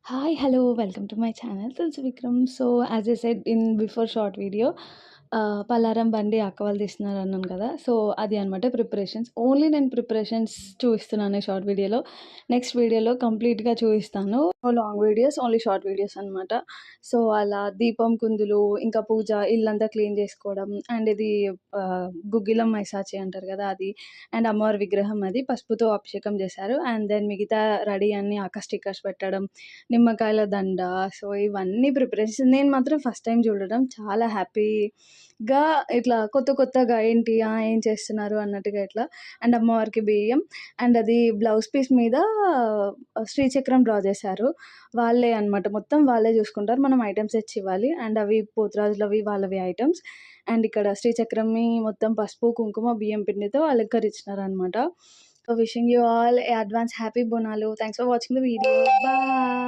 Hi, hello, welcome to my channel. This is Vikram. So, as I said in before short video, పలారం బండి అక్క వాళ్ళు తీస్తున్నారు అన్నాను కదా! సో, అది అనమాట ప్రిపరేషన్స్. ఓన్లీ నేను ప్రిపరేషన్స్ చూపిస్తున్నాను ఈ షార్ట్ వీడియోలో. నెక్స్ట్ వీడియోలో కంప్లీట్‌గా చూపిస్తాను. No long videos, only short videos అనమాట. సో, అలా దీపం కుందులు, ఇంకా పూజ, ఇల్లంతా క్లీన్ చేసుకోవడం అండ్ ఇది గుగ్గిలం మైసాచి అంటారు కదా! అది అండ్ అమ్మవారి విగ్రహం అది పసుపుతో అభిషేకం చేశారు. అండ్ దెన్ మిగతా రెడీ అన్నీ స్టిక్కర్స్ పెట్టడం, నిమ్మకాయల దండ. సో, ఇవన్నీ ప్రిపరేషన్ నేను మాత్రం ఫస్ట్ టైం చూడడం చాలా హ్యాపీగా ఇట్లా కొత్తగా ఏంటి ఏం చేస్తున్నారు అన్నట్టుగా ఇట్లా. అండ్ అమ్మవారికి బియ్యం అండ్ అది బ్లౌజ్ పీస్ మీద శ్రీచక్రం డ్రా చేశారు. వాళ్ళే అనమాట, మొత్తం వాళ్ళే చూసుకుంటారు. మనం ఐటెమ్స్ తెచ్చి ఇవ్వాలి. అండ్ అవి పోతురాజులవి వాళ్ళవి ఐటెమ్స్. అండ్ ఇక్కడ శ్రీచక్రంని మొత్తం పసుపు, కుంకుమ, బియ్యం పిండితో అలంకరించినారనమాట. So, wishing you all a advance happy Bonalu. Thanks for watching the video. Bye.